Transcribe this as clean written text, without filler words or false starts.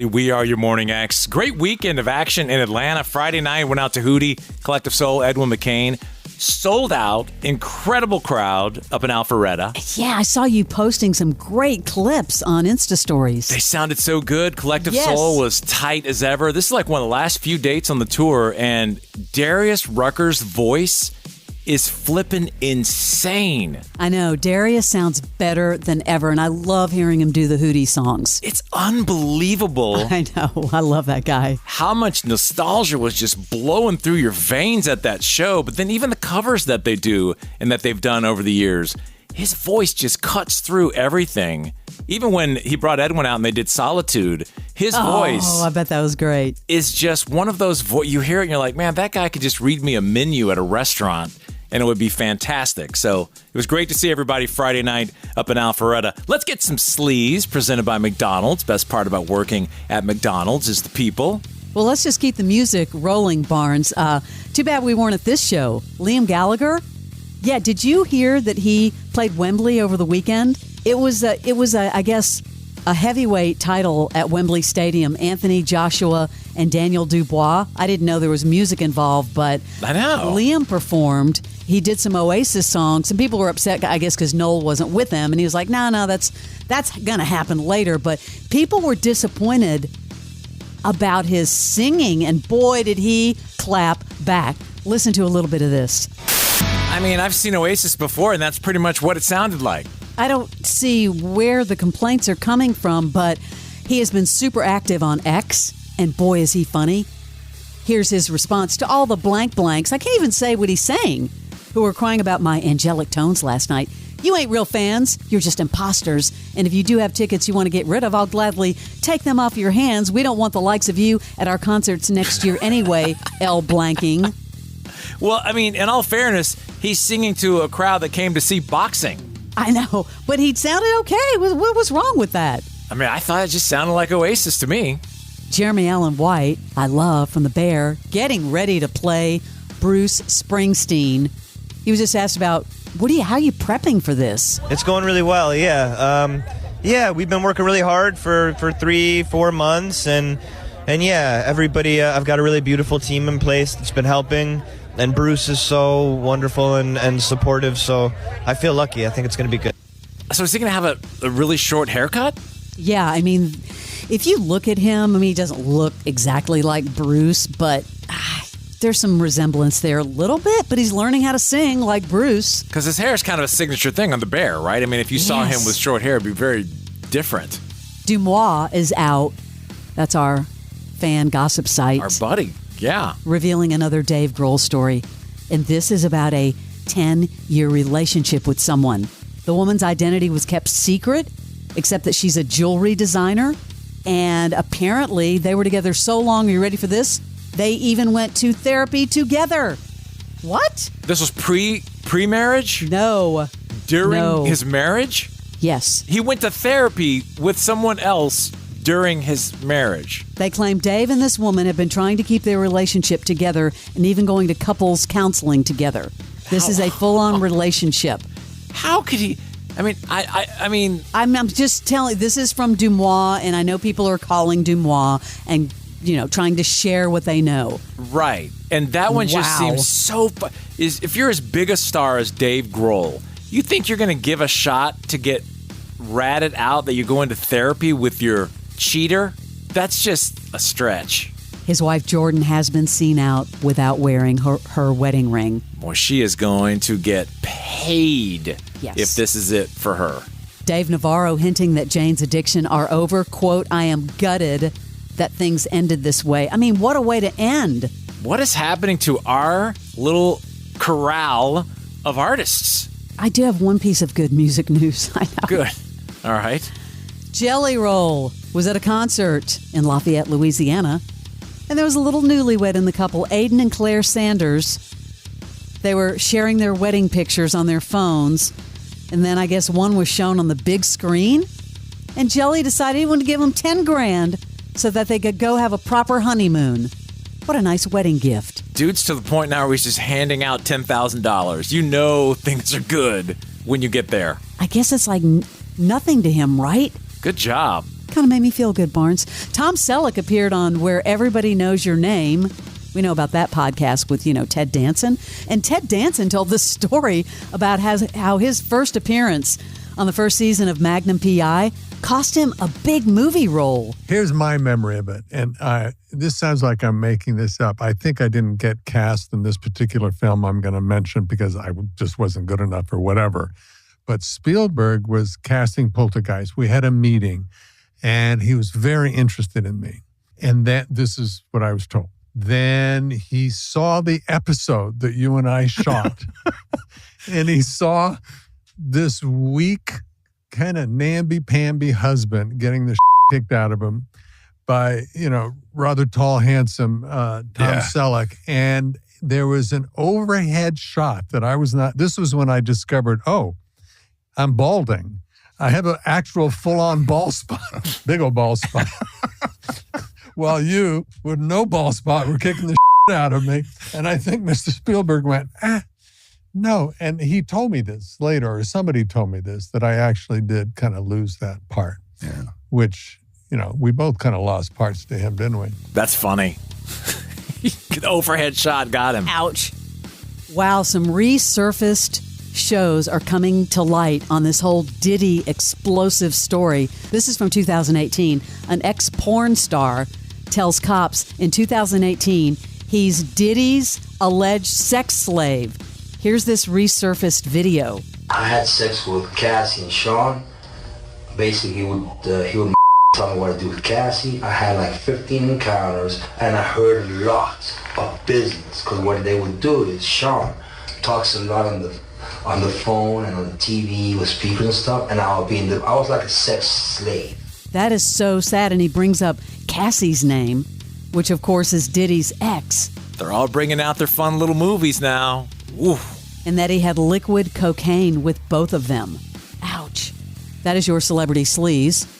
We are your morning X. Great weekend of action in Atlanta. Friday night, went out to Hootie, Collective Soul, Edwin McCain. Sold out, incredible crowd up in Alpharetta. Yeah, I saw you posting some great clips on Insta stories. They sounded so good. Collective Soul was tight as ever. This is like one of the last few dates on the tour, and Darius Rucker's voice is flipping insane. I know. Darius sounds better than ever, and I love hearing him do the Hootie songs. It's unbelievable. I know. I love that guy. How much nostalgia was just blowing through your veins at that show. But then even the covers that they do and that they've done over the years, his voice just cuts through everything. Even when he brought Edwin out and they did Solitude, his voice... Oh, I bet that was great. ...is just one of those... You hear it and you're like, man, that guy could just read me a menu at a restaurant and it would be fantastic. So it was great to see everybody Friday night up in Alpharetta. Let's get some Sleaze presented by McDonald's. Best part about working at McDonald's is the people. Well, let's just keep the music rolling, Barnes. Too bad we weren't at this show. Liam Gallagher? Yeah, did you hear that he played Wembley over the weekend? It was I guess, a heavyweight title at Wembley Stadium. Anthony Joshua and Daniel Dubois. I didn't know there was music involved, but I know. Liam performed. He did some Oasis songs. Some people were upset, I guess, because Noel wasn't with them. And he was like, no, that's going to happen later. But people were disappointed about his singing. And boy, did he clap back. Listen to a little bit of this. I mean, I've seen Oasis before, and that's pretty much what it sounded like. I don't see where the complaints are coming from, but he has been super active on X. And boy, is he funny. Here's his response to all the blank blanks. I can't even say what he's saying. Who were crying about my angelic tones last night. You ain't real fans. You're just imposters. And if you do have tickets you want to get rid of, I'll gladly take them off your hands. We don't want the likes of you at our concerts next year anyway, L blanking. Well, I mean, in all fairness, he's singing to a crowd that came to see boxing. I know, but he sounded okay. What was wrong with that? I mean, I thought it just sounded like Oasis to me. Jeremy Allen White, I love from The Bear, getting ready to play Bruce Springsteen. He was just asked about, how are you prepping for this? It's going really well, yeah. We've been working really hard for 3-4 months, and yeah, everybody, I've got a really beautiful team in place that's been helping, and Bruce is so wonderful and supportive, so I feel lucky. I think it's going to be good. So is he going to have a really short haircut? Yeah, I mean, if you look at him, I mean, he doesn't look exactly like Bruce, but there's some resemblance there a little bit, but he's learning how to sing like Bruce. Because his hair is kind of a signature thing on The Bear, right? I mean, if you saw him with short hair, it'd be very different. Dumois is out. That's our fan gossip site. Our buddy, yeah. Revealing another Dave Grohl story. And this is about a 10-year relationship with someone. The woman's identity was kept secret, except that she's a jewelry designer. And apparently they were together so long, are you ready for this? They even went to therapy together. What? This was pre-marriage? No. During his marriage? Yes. He went to therapy with someone else during his marriage. They claim Dave and this woman have been trying to keep their relationship together and even going to couples counseling together. This is a full-on relationship. How could he... I mean... I'm just telling... This is from Dumois, and I know people are calling Dumois and... trying to share what they know. Right. And that one just seems so... If you're as big a star as Dave Grohl, you think you're going to give a shot to get ratted out that you go into therapy with your cheater? That's just a stretch. His wife Jordan has been seen out without wearing her wedding ring. Well, she is going to get paid if this is it for her. Dave Navarro hinting that Jane's addiction are over. Quote, I am gutted that things ended this way. I mean, what a way to end. What is happening to our little corral of artists? I do have one piece of good music news. I know. Good. All right. Jelly Roll was at a concert in Lafayette, Louisiana, and there was a little newlywed in the couple, Aiden and Claire Sanders. They were sharing their wedding pictures on their phones, and then I guess one was shown on the big screen, and Jelly decided he wanted to give them $10,000 so that they could go have a proper honeymoon. What a nice wedding gift. Dude's to the point now where he's just handing out $10,000. You know things are good when you get there. I guess it's like nothing to him, right? Good job. Kind of made me feel good, Barnes. Tom Selleck appeared on Where Everybody Knows Your Name. We know about that podcast with, Ted Danson. And Ted Danson told this story about how his first appearance on the first season of Magnum P.I. cost him a big movie role. Here's my memory of it. And this sounds like I'm making this up. I think I didn't get cast in this particular film I'm going to mention because I just wasn't good enough or whatever. But Spielberg was casting Poltergeist. We had a meeting, and he was very interested in me. And this is what I was told. Then he saw the episode that you and I shot, and he saw this weak, kind of namby-pamby husband getting the kicked out of him by, rather tall, handsome Tom Selleck. And there was an overhead shot that I was not, this was when I discovered, I'm balding. I have an actual full-on bald spot, big old bald spot. While you, with no bald spot, were kicking the out of me. And I think Mr. Spielberg went, no. And he told me this later, or somebody told me this, that I actually did kind of lose that part. Yeah. Which, we both kind of lost parts to him, didn't we? That's funny. The overhead shot got him. Ouch. Wow, some resurfaced shows are coming to light on this whole Diddy explosive story. This is from 2018. An ex-porn star tells cops in 2018 he's Diddy's alleged sex slave. Here's this resurfaced video. I had sex with Cassie and Sean. Basically, he would tell me what to do with Cassie. I had like 15 encounters, and I heard a lot of business. Because what they would do is Sean talks a lot on the phone and on the TV with speakers and stuff, and I was like a sex slave. That is so sad, and he brings up Cassie's name, which of course is Diddy's ex. They're all bringing out their fun little movies now. Woo. And that he had liquid cocaine with both of them. Ouch. That is your Celebrity Sleaze.